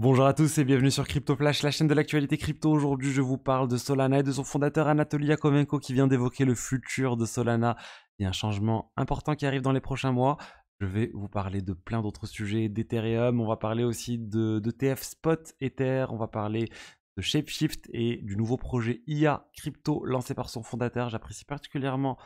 Bonjour à tous et bienvenue sur Crypto Flash, la chaîne de l'actualité crypto. Aujourd'hui, je vous parle de Solana et de son fondateur Anatoly Yakovenko qui vient d'évoquer le futur de Solana. Il y a un changement important qui arrive dans les prochains mois. Je vais vous parler de plein d'autres sujets, d'Ethereum. On va parler aussi de TF Spot Ether. On va parler de Shapeshift et du nouveau projet IA crypto lancé par son fondateur. J'apprécie particulièrement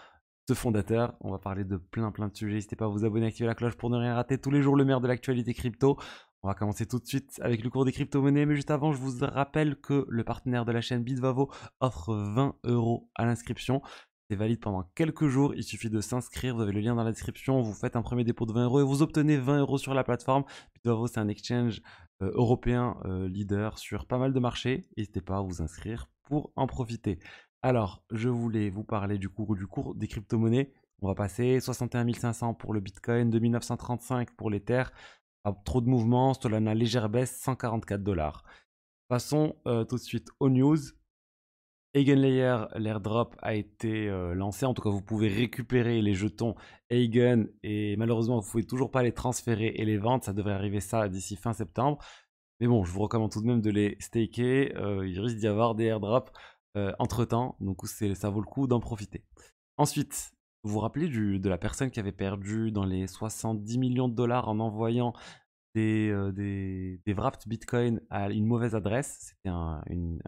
ce fondateur. On va parler de plein de sujets. N'hésitez pas à vous abonner, activer la cloche pour ne rien rater. Tous les jours, le meilleur de l'actualité crypto. On va commencer tout de suite avec le cours des crypto-monnaies, mais juste avant, je vous rappelle que le partenaire de la chaîne Bitvavo offre 20 € à l'inscription. C'est valide pendant quelques jours, il suffit de s'inscrire, vous avez le lien dans la description, vous faites un premier dépôt de 20 € et vous obtenez 20 € sur la plateforme. Bitvavo, c'est un exchange européen leader sur pas mal de marchés. N'hésitez pas à vous inscrire pour en profiter. Alors, je voulais vous parler du cours des crypto-monnaies. On va passer 61 500 pour le Bitcoin, 2935 pour l'Ether. Pas trop de mouvements, Solana légère baisse, 144 $. Passons tout de suite aux news. Eigenlayer, l'airdrop a été lancé. En tout cas, vous pouvez récupérer les jetons Eigen et malheureusement, vous ne pouvez toujours pas les transférer et les vendre. Ça devrait arriver ça d'ici fin septembre. Mais bon, je vous recommande tout de même de les staker. Il risque d'y avoir des airdrops entre-temps. Donc, ça vaut le coup d'en profiter. Ensuite, vous vous rappelez de la personne qui avait perdu dans les 70 millions de dollars en envoyant des wrapped Bitcoin à une mauvaise adresse. C'était un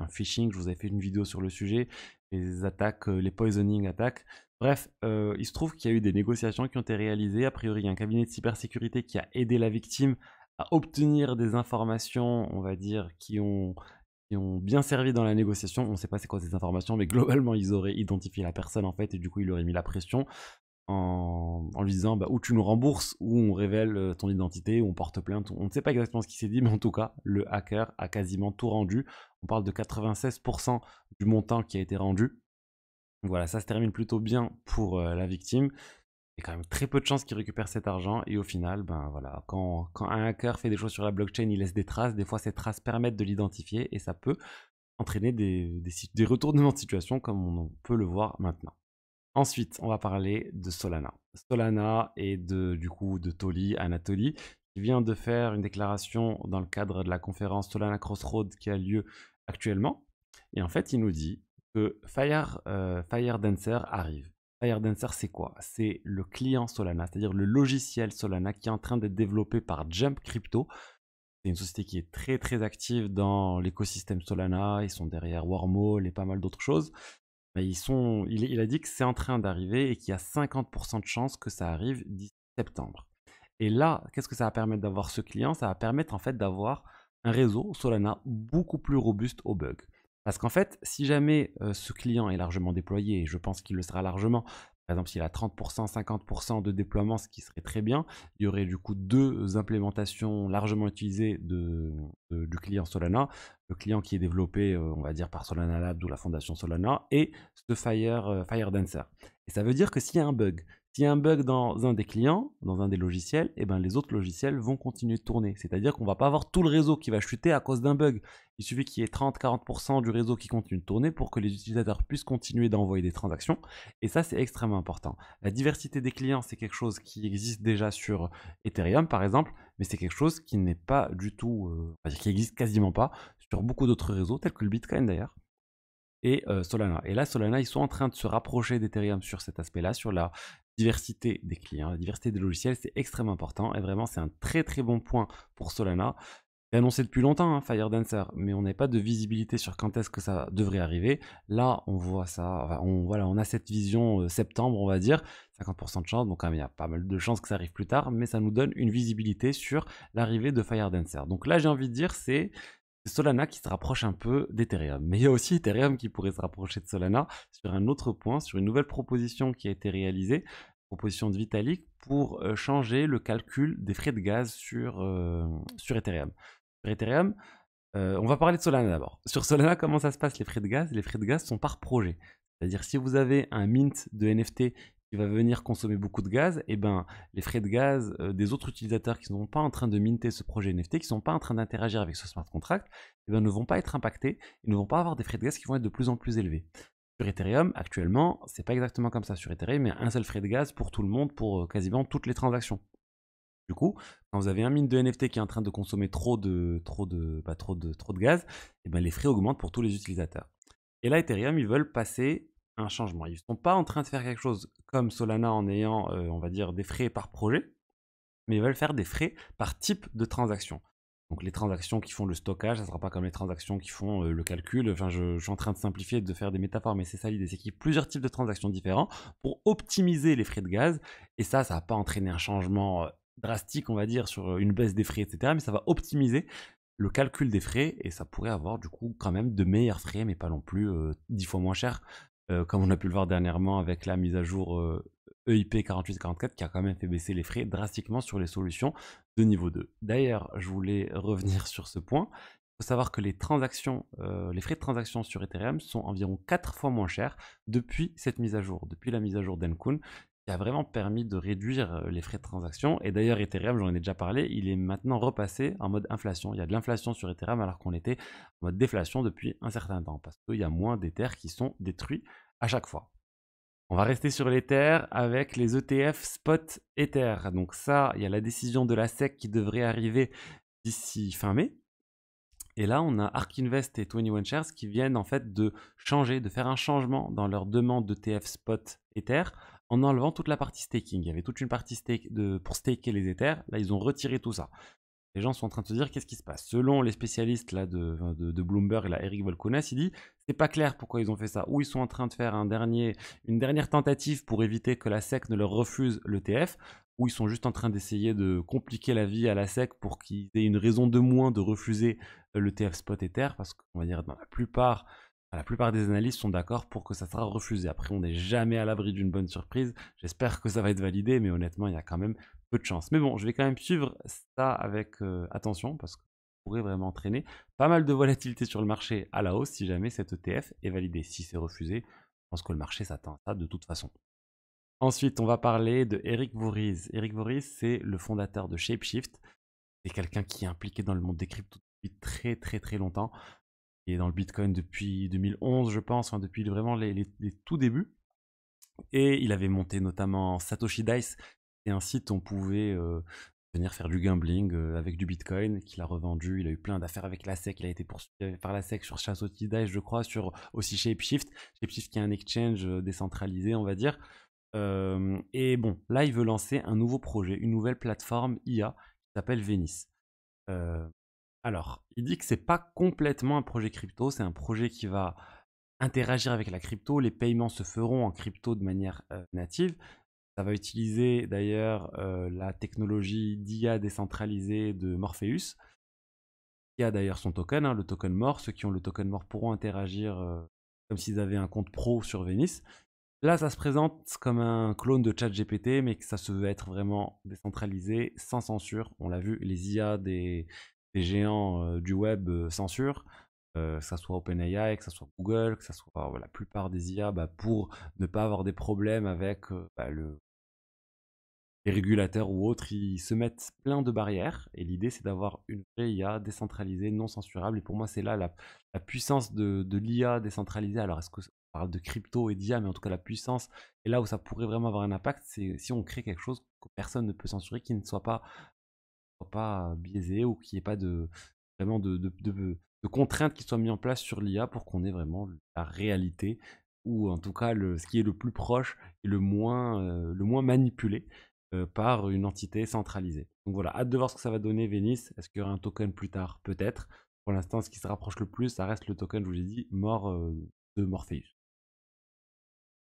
phishing, je vous avais fait une vidéo sur le sujet, les attaques, les poisoning attaques. Bref, il se trouve qu'il y a eu des négociations qui ont été réalisées. A priori, il y a un cabinet de cybersécurité qui a aidé la victime à obtenir des informations, on va dire, qui ont bien servi dans la négociation. On ne sait pas c'est quoi ces informations, mais globalement, ils auraient identifié la personne en fait, et du coup, ils auraient mis la pression en lui disant bah, ou tu nous rembourses ou on révèle ton identité ou on porte plainte. On ne sait pas exactement ce qui s'est dit, mais en tout cas, le hacker a quasiment tout rendu. On parle de 96% du montant qui a été rendu. Donc voilà, ça se termine plutôt bien pour la victime. Il y a quand même très peu de chances qu'il récupère cet argent et au final, ben voilà, quand un hacker fait des choses sur la blockchain, il laisse des traces. Des fois, ces traces permettent de l'identifier et ça peut entraîner des retournements de situation comme on peut le voir maintenant. Ensuite, on va parler de Solana. Solana et du coup de Toli, Anatoly, qui vient de faire une déclaration dans le cadre de la conférence Solana Crossroads qui a lieu actuellement. Et en fait, il nous dit que Fire Dancer arrive. Fire Dancer, c'est quoi? C'est le client Solana, c'est-à-dire le logiciel Solana qui est en train d'être développé par Jump Crypto. C'est une société qui est très active dans l'écosystème Solana. Ils sont derrière Wormhole et pas mal d'autres choses. Bah, il a dit que c'est en train d'arriver et qu'il y a 50% de chances que ça arrive d'ici septembre. Et là, qu'est-ce que ça va permettre d'avoir ce client? Ça va permettre en fait d'avoir un réseau Solana beaucoup plus robuste aux bugs. Parce qu'en fait, si jamais ce client est largement déployé, et je pense qu'il le sera largement, par exemple s'il a 30%, 50% de déploiement, ce qui serait très bien, il y aurait du coup deux implémentations largement utilisées du client Solana. Le client qui est développé, on va dire, par Solana Labs ou la fondation Solana, et ce Fire Dancer. Et ça veut dire que s'il y a un bug dans un des clients, dans un des logiciels, et ben les autres logiciels vont continuer de tourner. C'est-à-dire qu'on ne va pas avoir tout le réseau qui va chuter à cause d'un bug. Il suffit qu'il y ait 30-40% du réseau qui continue de tourner pour que les utilisateurs puissent continuer d'envoyer des transactions. Et ça, c'est extrêmement important. La diversité des clients, c'est quelque chose qui existe déjà sur Ethereum, par exemple, mais c'est quelque chose qui n'est pas du tout, qui existe quasiment pas sur beaucoup d'autres réseaux, tels que le Bitcoin d'ailleurs et Solana. Et là, Solana, ils sont en train de se rapprocher d'Ethereum sur cet aspect-là, sur la diversité des clients, la diversité des logiciels, c'est extrêmement important. Et vraiment, c'est un très bon point pour Solana. C'est annoncé depuis longtemps, hein, Fire Dancer, mais on n'a pas de visibilité sur quand est-ce que ça devrait arriver. Là, on voit ça, enfin, on a cette vision septembre, on va dire, 50% de chance, donc quand même, il y a pas mal de chances que ça arrive plus tard, mais ça nous donne une visibilité sur l'arrivée de Fire Dancer. Donc là, j'ai envie de dire, c'est Solana qui se rapproche un peu d'Ethereum. Mais il y a aussi Ethereum qui pourrait se rapprocher de Solana sur un autre point, sur une nouvelle proposition qui a été réalisée, proposition de Vitalik, pour changer le calcul des frais de gaz sur Ethereum. Sur Ethereum, on va parler de Solana d'abord. Sur Solana, comment ça se passe les frais de gaz? Les frais de gaz sont par projet. C'est-à-dire si vous avez un mint de NFT qui va venir consommer beaucoup de gaz, et ben les frais de gaz des autres utilisateurs qui ne sont pas en train de minter ce projet NFT, qui ne sont pas en train d'interagir avec ce smart contract, et ben, ne vont pas être impactés, ils ne vont pas avoir des frais de gaz qui vont être de plus en plus élevés. Sur Ethereum, actuellement, c'est pas exactement comme ça. Sur Ethereum, il y a un seul frais de gaz pour tout le monde, pour quasiment toutes les transactions. Du coup, quand vous avez un mine de NFT qui est en train de consommer trop de gaz, et ben les frais augmentent pour tous les utilisateurs. Et là, Ethereum, ils veulent passer un changement. Ils ne sont pas en train de faire quelque chose comme Solana en ayant, on va dire, des frais par projet, mais ils veulent faire des frais par type de transaction. Donc les transactions qui font le stockage, ça ne sera pas comme les transactions qui font le calcul. Enfin, je suis en train de simplifier, de faire des métaphores, mais c'est ça l'idée, c'est qu'il y a plusieurs types de transactions différents pour optimiser les frais de gaz. Et ça va pas entraîner un changement drastique, on va dire, sur une baisse des frais, etc. Mais ça va optimiser le calcul des frais et ça pourrait avoir du coup quand même de meilleurs frais, mais pas non plus 10 fois moins cher, comme on a pu le voir dernièrement avec la mise à jour EIP 4844 qui a quand même fait baisser les frais drastiquement sur les solutions de niveau 2. D'ailleurs, je voulais revenir sur ce point. Il faut savoir que les transactions, les frais de transaction sur Ethereum sont environ 4 fois moins chers depuis cette mise à jour, depuis la mise à jour d'Encun, qui a vraiment permis de réduire les frais de transaction. Et d'ailleurs, Ethereum, j'en ai déjà parlé, il est maintenant repassé en mode inflation. Il y a de l'inflation sur Ethereum alors qu'on était en mode déflation depuis un certain temps, parce qu'il y a moins d'Ethers qui sont détruits à chaque fois. On va rester sur l'Ether avec les ETF Spot Ether. Donc ça, il y a la décision de la SEC qui devrait arriver d'ici fin mai. Et là, on a ARK Invest et 21 Shares qui viennent en fait de changer, de faire un changement dans leur demande d'ETF Spot Ether en enlevant toute la partie staking. Il y avait toute une partie pour staker les Ethers. Là, ils ont retiré tout ça. Les gens sont en train de se dire qu'est-ce qui se passe. Selon les spécialistes là, de Bloomberg, là, Eric Volkonas, il dit c'est pas clair pourquoi ils ont fait ça. Ou ils sont en train de faire une dernière tentative pour éviter que la SEC ne leur refuse l'ETF, ou ils sont juste en train d'essayer de compliquer la vie à la SEC pour qu'ils aient une raison de moins de refuser l'ETF Spot Ether, parce qu'on va dire dans la plupart des analystes sont d'accord pour que ça sera refusé. Après, on n'est jamais à l'abri d'une bonne surprise. J'espère que ça va être validé, mais honnêtement, il y a quand même peu de chance. Mais bon, je vais quand même suivre ça avec attention parce que ça pourrait vraiment entraîner pas mal de volatilité sur le marché à la hausse si jamais cet ETF est validé. Si c'est refusé, je pense que le marché s'attend à ça de toute façon. Ensuite, on va parler de Eric Voorhees. Eric Voorhees, c'est le fondateur de Shapeshift. C'est quelqu'un qui est impliqué dans le monde des cryptos depuis très très très longtemps. Il est dans le Bitcoin depuis 2011, je pense, enfin, depuis vraiment les tout débuts. Et il avait monté notamment Satoshi Dice, c'est un site où on pouvait venir faire du gambling avec du Bitcoin, qu'il a revendu. Il a eu plein d'affaires avec la SEC. Il a été poursuivi par la SEC sur Satoshi Dice, je crois, sur aussi Shapeshift. Shapeshift qui est un exchange décentralisé, on va dire. Et bon, là, il veut lancer un nouveau projet, une nouvelle plateforme IA qui s'appelle Venice. Euh, alors, il dit que c'est pas complètement un projet crypto, c'est un projet qui va interagir avec la crypto. Les paiements se feront en crypto de manière native. Ça va utiliser d'ailleurs la technologie d'IA décentralisée de Morpheus, qui a d'ailleurs son token, hein, le token mort. Ceux qui ont le token mort pourront interagir comme s'ils avaient un compte pro sur Venice. Là, ça se présente comme un clone de ChatGPT, mais que ça se veut être vraiment décentralisé, sans censure. On l'a vu, les IA des géants du web censurent, que ça soit OpenAI, que ça soit Google, que ça soit la plupart des IA, pour ne pas avoir des problèmes avec les régulateurs ou autres, ils se mettent plein de barrières. Et l'idée, c'est d'avoir une vraie IA décentralisée, non censurable. Et pour moi, c'est là la puissance de l'IA décentralisée. Alors, est-ce qu'on parle de crypto et d'IA, mais en tout cas, la puissance, et là où ça pourrait vraiment avoir un impact, c'est si on crée quelque chose que personne ne peut censurer, qui ne soit pas biaisé ou qu'il n'y ait pas vraiment de contraintes qui soient mises en place sur l'IA pour qu'on ait vraiment la réalité ou en tout cas ce qui est le plus proche et le moins manipulé par une entité centralisée. Donc voilà, hâte de voir ce que ça va donner Venice. Est-ce qu'il y aura un token plus tard? Peut-être. Pour l'instant, ce qui se rapproche le plus, ça reste le token, je vous l'ai dit, mort de Morpheus.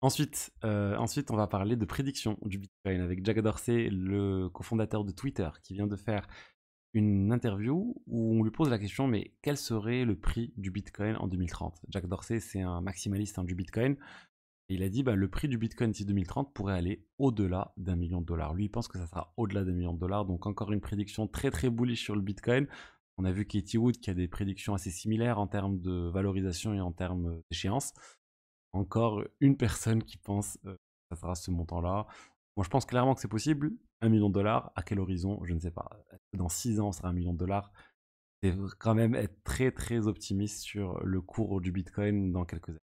Ensuite, on va parler de prédiction du Bitcoin avec Jack Dorsey, le cofondateur de Twitter, qui vient de faire une interview où on lui pose la question, mais quel serait le prix du Bitcoin en 2030? Jack Dorsey, c'est un maximaliste du Bitcoin. Et il a dit, le prix du Bitcoin d'ici 2030 pourrait aller au-delà d'1 million de dollars. Lui, il pense que ça sera au-delà d'1 million de dollars. Donc encore une prédiction très très bullish sur le Bitcoin. On a vu Katie Wood qui a des prédictions assez similaires en termes de valorisation et en termes d'échéance. Encore une personne qui pense que ça sera ce montant-là. Moi, je pense clairement que c'est possible. 1 million de dollars, à quel horizon? Je ne sais pas. Dans 6 ans, on sera 1 million de dollars. C'est quand même être très très optimiste sur le cours du Bitcoin dans quelques années.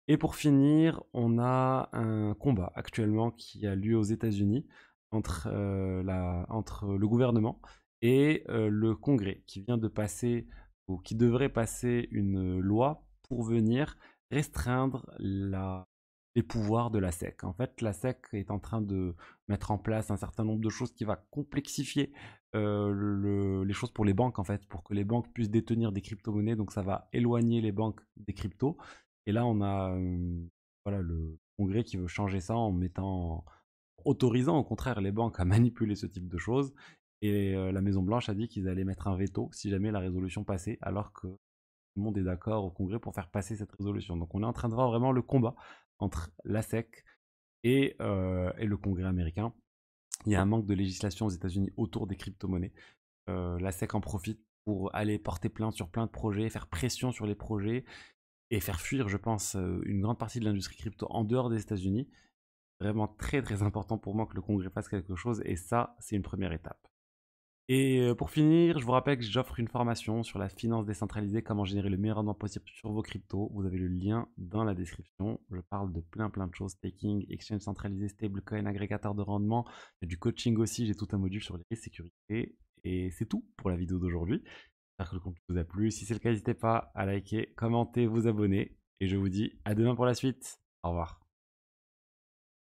Et pour finir, on a un combat actuellement qui a lieu aux États-Unis entre le gouvernement et le Congrès qui vient de passer ou qui devrait passer une loi pour venir restreindre les pouvoirs de la SEC. En fait, la SEC est en train de mettre en place un certain nombre de choses qui va complexifier les choses pour les banques, en fait, pour que les banques puissent détenir des crypto-monnaies. Donc, ça va éloigner les banques des cryptos. Et là, on a voilà, le Congrès qui veut changer ça en autorisant au contraire les banques à manipuler ce type de choses. Et la Maison Blanche a dit qu'ils allaient mettre un veto si jamais la résolution passait, alors que tout le monde est d'accord au Congrès pour faire passer cette résolution. Donc on est en train de voir vraiment le combat entre la SEC et le Congrès américain. Il y a un manque de législation aux États-Unis autour des crypto-monnaies. La SEC en profite pour aller porter plainte sur plein de projets, faire pression sur les projets et faire fuir, je pense, une grande partie de l'industrie crypto en dehors des États-Unis. Vraiment très très important pour moi que le Congrès fasse quelque chose et ça, c'est une première étape. Et pour finir, je vous rappelle que j'offre une formation sur la finance décentralisée, comment générer le meilleur rendement possible sur vos cryptos. Vous avez le lien dans la description. Je parle de plein de choses, staking, exchange centralisé, stablecoin, agrégateur de rendement. Il y a du coaching aussi, j'ai tout un module sur les sécurités. Et c'est tout pour la vidéo d'aujourd'hui. J'espère que le contenu vous a plu. Si c'est le cas, n'hésitez pas à liker, commenter, vous abonner. Et je vous dis à demain pour la suite. Au revoir.